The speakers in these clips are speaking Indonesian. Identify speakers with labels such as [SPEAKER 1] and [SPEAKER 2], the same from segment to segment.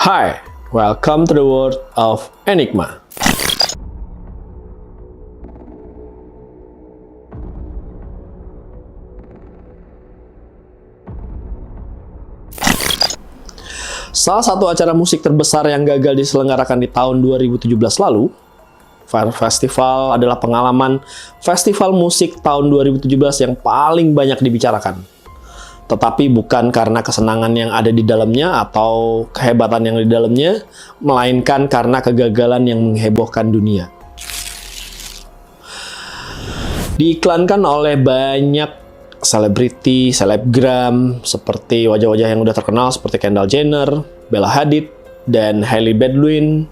[SPEAKER 1] Hi, welcome to the world of Enigma. Salah satu acara musik terbesar yang gagal diselenggarakan di tahun 2017 lalu, Fyre Festival adalah pengalaman festival musik tahun 2017 yang paling banyak dibicarakan. Tetapi bukan karena kesenangan yang ada di dalamnya atau kehebatan yang di dalamnya, melainkan karena kegagalan yang menghebohkan dunia. Diiklankan oleh banyak selebriti, selebgram, seperti wajah-wajah yang udah terkenal seperti Kendall Jenner, Bella Hadid, dan Hailey Baldwin.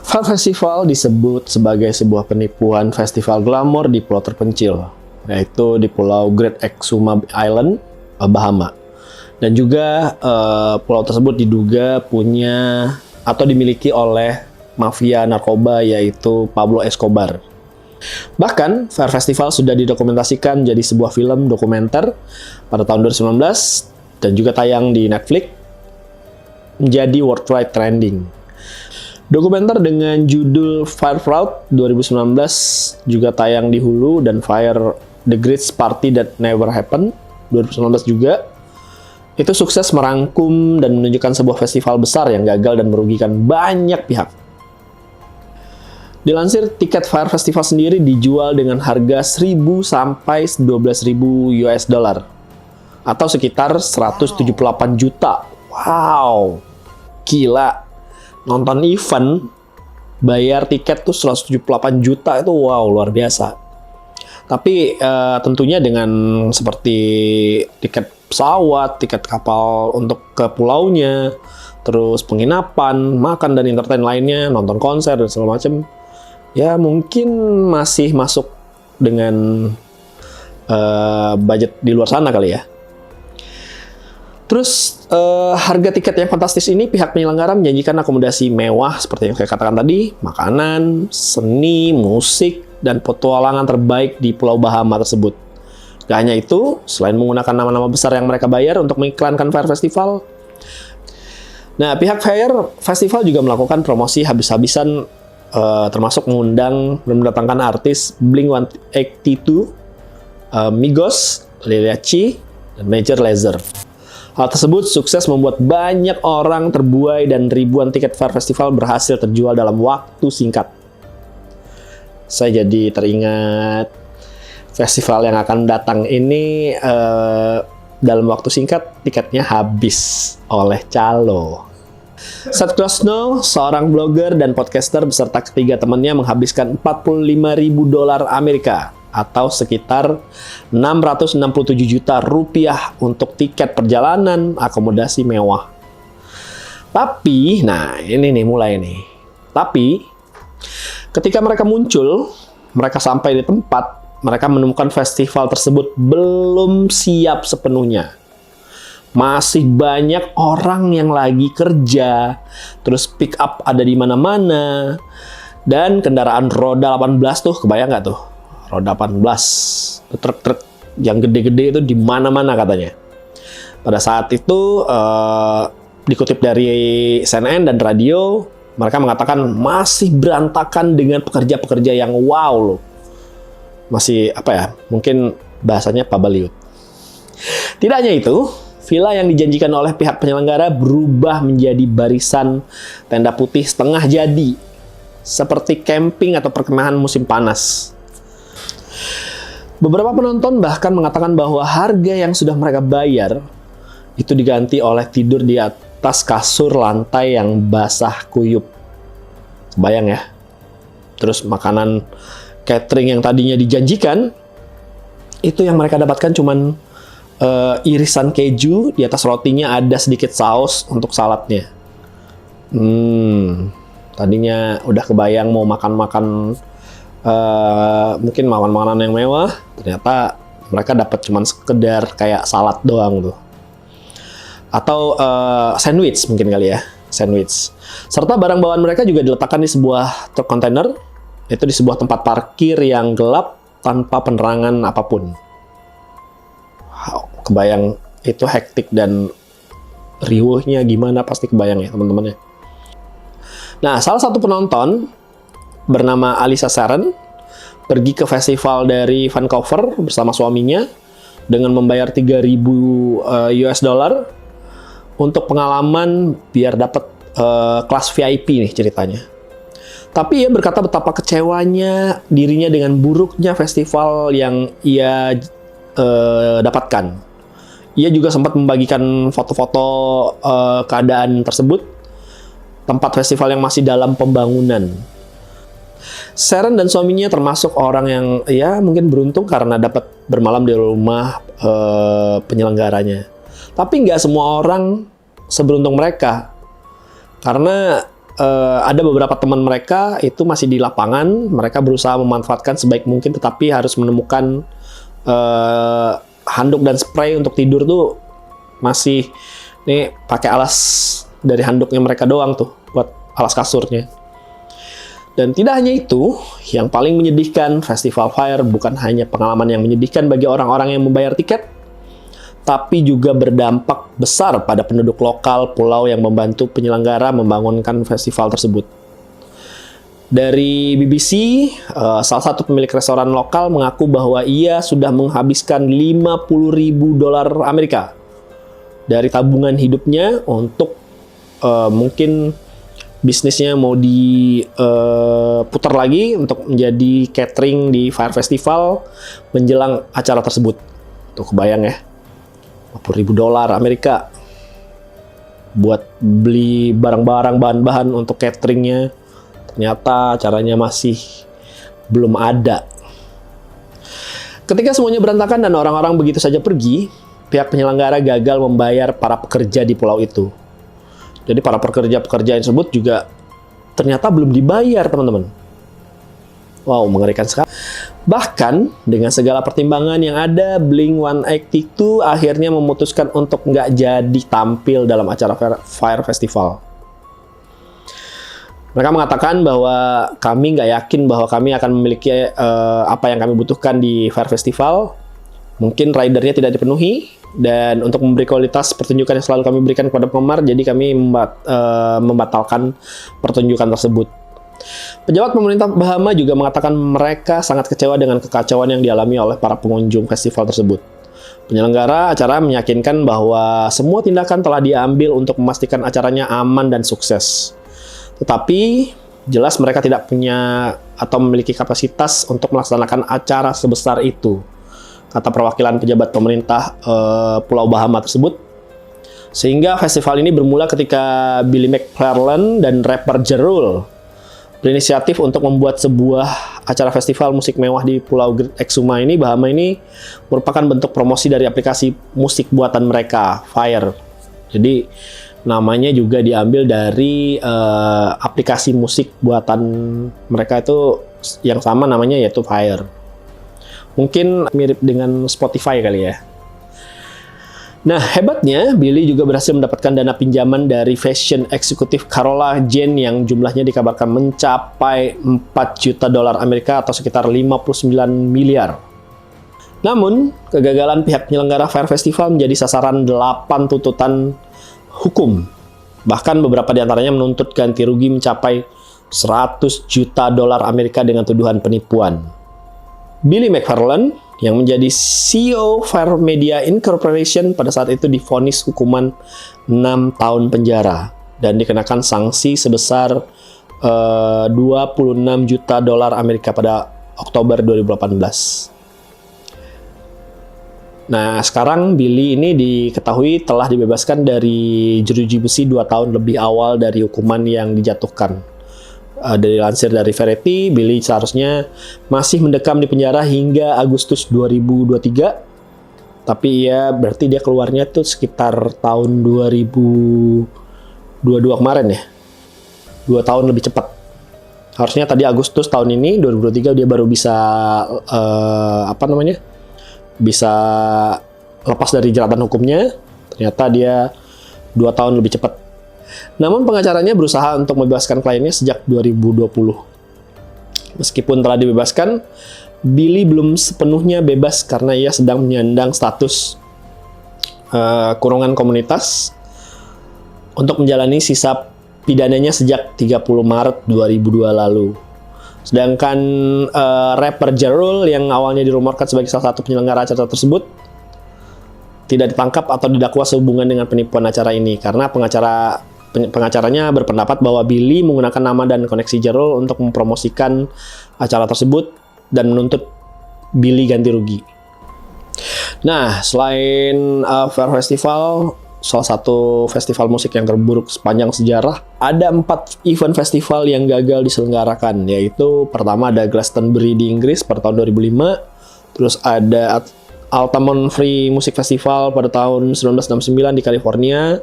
[SPEAKER 1] Fyre Festival disebut sebagai sebuah penipuan festival glamor di pulau terpencil, yaitu di Pulau Great Exuma Island, Bahama. Dan juga pulau tersebut diduga punya atau dimiliki oleh mafia narkoba, yaitu Pablo Escobar. Bahkan, Fyre Festival sudah didokumentasikan jadi sebuah film dokumenter pada tahun 2019 dan juga tayang di Netflix, menjadi worldwide trending. Dokumenter dengan judul Fyre Fraud 2019 juga tayang di Hulu, dan Fyre The Great Party That Never Happened 2019 juga. Itu sukses merangkum dan menunjukkan sebuah festival besar yang gagal dan merugikan banyak pihak. Dilansir, tiket Fyre Festival sendiri dijual dengan harga 1.000 sampai 12.000 US dollar atau sekitar 178 juta. Wow, gila. Nonton event bayar tiket tuh 178 juta, itu wow, luar biasa. Tapi tentunya dengan seperti tiket pesawat, tiket kapal untuk ke pulaunya, terus penginapan, makan dan entertain lainnya, nonton konser dan segala macam, ya mungkin masih masuk dengan budget di luar sana kali ya. Terus harga tiket yang fantastis ini, pihak penyelenggara menjanjikan akomodasi mewah seperti yang saya katakan tadi, makanan, seni, musik, dan petualangan terbaik di Pulau Bahama tersebut. Gak hanya itu, selain menggunakan nama-nama besar yang mereka bayar untuk mengiklankan Fyre Festival, nah pihak Fyre Festival juga melakukan promosi habis-habisan, termasuk mengundang dan mendatangkan artis Blink-182, Migos, Lil Yachty, dan Major Lazer. Hal tersebut sukses membuat banyak orang terbuai dan ribuan tiket Fyre Festival berhasil terjual dalam waktu singkat. Saya jadi teringat festival yang akan datang ini, dalam waktu singkat tiketnya habis oleh calo. Seth Krosno, seorang blogger dan podcaster beserta ketiga temannya menghabiskan $45.000 Amerika atau sekitar 667 juta rupiah untuk tiket perjalanan akomodasi mewah. Tapi, nah ini nih mulai nih. Tapi, ketika mereka muncul, mereka sampai di tempat, mereka menemukan festival tersebut belum siap sepenuhnya. Masih banyak orang yang lagi kerja, terus pick up ada di mana-mana, dan kendaraan roda 18 tuh, kebayang nggak tuh? Roda 18, truk-truk yang gede-gede itu di mana-mana katanya. Pada saat itu, dikutip dari CNN dan radio, mereka mengatakan masih berantakan dengan pekerja-pekerja yang wow loh. Masih apa ya, mungkin bahasanya pabaliut. Tidak hanya itu, villa yang dijanjikan oleh pihak penyelenggara berubah menjadi barisan tenda putih setengah jadi, seperti camping atau perkemahan musim panas. Beberapa penonton bahkan mengatakan bahwa harga yang sudah mereka bayar itu diganti oleh tidur di atas kasur lantai yang basah kuyup. Bayang ya. Terus makanan catering yang tadinya dijanjikan, itu yang mereka dapatkan cuman irisan keju, di atas rotinya ada sedikit saus untuk saladnya. Tadinya udah kebayang mau makan-makan, mungkin makan makanan yang mewah, ternyata mereka dapat cuman sekedar kayak salad doang tuh. Atau sandwich mungkin kali ya, sandwich. Serta barang bawaan mereka juga diletakkan di sebuah truk kontainer, itu di sebuah tempat parkir yang gelap tanpa penerangan apapun. Wow, kebayang itu hektik dan riuhnya gimana, pasti kebayang ya teman-teman ya. Nah, salah satu penonton bernama Alisa Sharon pergi ke festival dari Vancouver bersama suaminya dengan membayar 3.000 US dollar untuk pengalaman biar dapat kelas VIP nih ceritanya. Tapi ia berkata betapa kecewanya dirinya dengan buruknya festival yang ia dapatkan. Ia juga sempat membagikan foto-foto keadaan tersebut, tempat festival yang masih dalam pembangunan. Sharon dan suaminya termasuk orang yang ya mungkin beruntung karena dapat bermalam di rumah penyelenggaranya. Tapi nggak semua orang seberuntung mereka. Karena ada beberapa teman mereka itu masih di lapangan, mereka berusaha memanfaatkan sebaik mungkin, tetapi harus menemukan handuk dan spray untuk tidur tuh masih nih pakai alas dari handuknya mereka doang tuh buat alas kasurnya. Dan tidak hanya itu, yang paling menyedihkan, Festival Fire bukan hanya pengalaman yang menyedihkan bagi orang-orang yang membayar tiket, tapi juga berdampak besar pada penduduk lokal pulau yang membantu penyelenggara membangunkan festival tersebut. Dari BBC, salah satu pemilik restoran lokal mengaku bahwa ia sudah menghabiskan 50.000 dolar Amerika dari tabungan hidupnya untuk mungkin bisnisnya mau diputar lagi untuk menjadi catering di Fire Festival menjelang acara tersebut. Tuh kebayang ya, 50.000 dolar Amerika buat beli barang-barang bahan-bahan untuk cateringnya. Ternyata acaranya masih belum ada. Ketika semuanya berantakan dan orang-orang begitu saja pergi, pihak penyelenggara gagal membayar para pekerja di pulau itu. Jadi para pekerja-pekerja tersebut juga ternyata belum dibayar, teman-teman. Wow, mengerikan sekali. Bahkan dengan segala pertimbangan yang ada, Blink-182 akhirnya memutuskan untuk nggak jadi tampil dalam acara Fire Festival. Mereka mengatakan bahwa kami nggak yakin bahwa kami akan memiliki apa yang kami butuhkan di Fire Festival. Mungkin ridernya tidak dipenuhi. Dan untuk memberi kualitas pertunjukan yang selalu kami berikan kepada penggemar, jadi kami membatalkan pertunjukan tersebut. Pejabat pemerintah Bahama juga mengatakan mereka sangat kecewa dengan kekacauan yang dialami oleh para pengunjung festival tersebut. Penyelenggara acara meyakinkan bahwa semua tindakan telah diambil untuk memastikan acaranya aman dan sukses. Tetapi jelas mereka tidak punya atau memiliki kapasitas untuk melaksanakan acara sebesar itu, kata perwakilan pejabat pemerintah Pulau Bahama tersebut. Sehingga festival ini bermula ketika Billy McFarland dan rapper Jerul berinisiatif untuk membuat sebuah acara festival musik mewah di Pulau Exuma ini, Bahama ini, merupakan bentuk promosi dari aplikasi musik buatan mereka, Fire. Jadi namanya juga diambil dari aplikasi musik buatan mereka itu yang sama namanya yaitu Fire. Mungkin mirip dengan Spotify kali ya. Nah, hebatnya, Billy juga berhasil mendapatkan dana pinjaman dari fashion eksekutif Carola Jane yang jumlahnya dikabarkan mencapai 4 juta dolar Amerika atau sekitar 59 miliar. Namun, kegagalan pihak penyelenggara Fire Festival menjadi sasaran 8 tuntutan hukum. Bahkan beberapa di antaranya menuntut ganti rugi mencapai 100 juta dolar Amerika dengan tuduhan penipuan. Billy McFarland yang menjadi CEO Fire Media Incorporation pada saat itu divonis hukuman 6 tahun penjara dan dikenakan sanksi sebesar 26 juta dolar Amerika pada Oktober 2018. Nah, sekarang Billy ini diketahui telah dibebaskan dari jeruji besi 2 tahun lebih awal dari hukuman yang dijatuhkan. Dari lansir dari Variety, Billy seharusnya masih mendekam di penjara hingga Agustus 2023. Tapi ya berarti dia keluarnya tuh sekitar tahun 2022 kemarin ya. 2 tahun lebih cepat. Harusnya tadi Agustus tahun ini, 2023 dia baru bisa bisa lepas dari jeratan hukumnya. Ternyata dia 2 tahun lebih cepat. Namun pengacaranya berusaha untuk membebaskan kliennya sejak 2020. Meskipun telah dibebaskan, Billy belum sepenuhnya bebas karena ia sedang menyandang status kurungan komunitas untuk menjalani sisa pidananya sejak 30 Maret 2002 lalu. Sedangkan rapper Ja Rule yang awalnya dirumorkan sebagai salah satu penyelenggara acara tersebut tidak ditangkap atau didakwa sehubungan dengan penipuan acara ini karena pengacaranya berpendapat bahwa Billy menggunakan nama dan koneksi Ja Rule untuk mempromosikan acara tersebut dan menuntut Billy ganti rugi. Nah, selain Fire Festival, salah satu festival musik yang terburuk sepanjang sejarah, ada 4 event festival yang gagal diselenggarakan, yaitu pertama ada Glastonbury di Inggris pada tahun 2005, terus ada Altamont Free Music Festival pada tahun 1969 di California,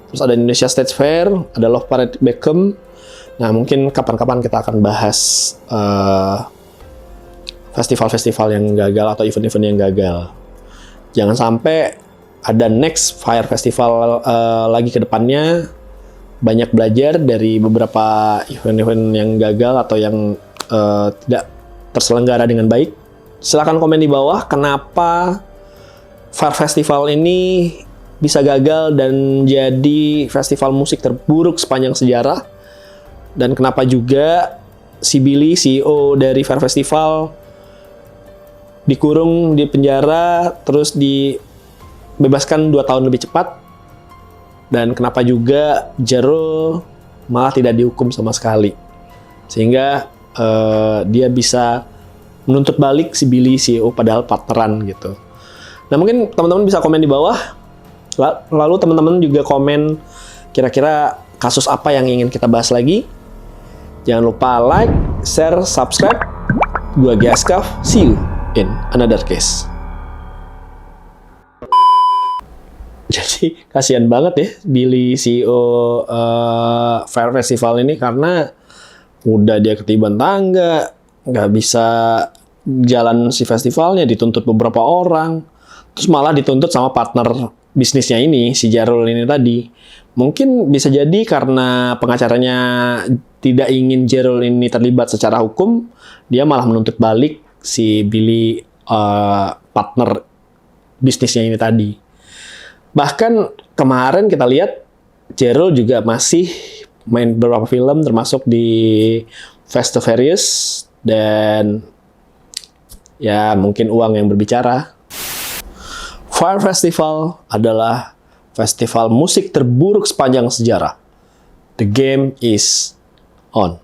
[SPEAKER 1] terus ada Indonesia State Fair, ada Love Parade Beckham. Nah, mungkin kapan-kapan kita akan bahas festival-festival yang gagal atau event-event yang gagal. Jangan sampai ada next Fire Festival lagi ke depannya. Banyak belajar dari beberapa event-event yang gagal atau yang tidak terselenggara dengan baik. Silahkan komen di bawah kenapa Fire Festival ini bisa gagal dan jadi festival musik terburuk sepanjang sejarah. Dan kenapa juga si Billy, CEO dari Fire Festival, dikurung di penjara, terus dibebaskan 2 tahun lebih cepat. Dan kenapa juga Ja Rule malah tidak dihukum sama sekali. Sehingga dia bisa menuntut balik si Billy, CEO, padahal partneran gitu. Nah, mungkin teman-teman bisa komen di bawah. Lalu teman-teman juga komen kira-kira kasus apa yang ingin kita bahas lagi. Jangan lupa like, share, subscribe. Gua Giaskaf, see you in another case. Jadi kasihan banget ya Billy, CEO Fire Festival ini, karena udah dia ketiban tangga, nggak bisa jalan si festivalnya, dituntut beberapa orang, terus malah dituntut sama partner bisnisnya ini, si Ja Rule ini tadi. Mungkin bisa jadi karena pengacaranya tidak ingin Ja Rule ini terlibat secara hukum, dia malah menuntut balik si Billy, partner bisnisnya ini tadi. Bahkan kemarin kita lihat Ja Rule juga masih main beberapa film, termasuk di Fast and Furious, dan ya mungkin uang yang berbicara. Fire Festival adalah festival musik terburuk sepanjang sejarah. The game is on.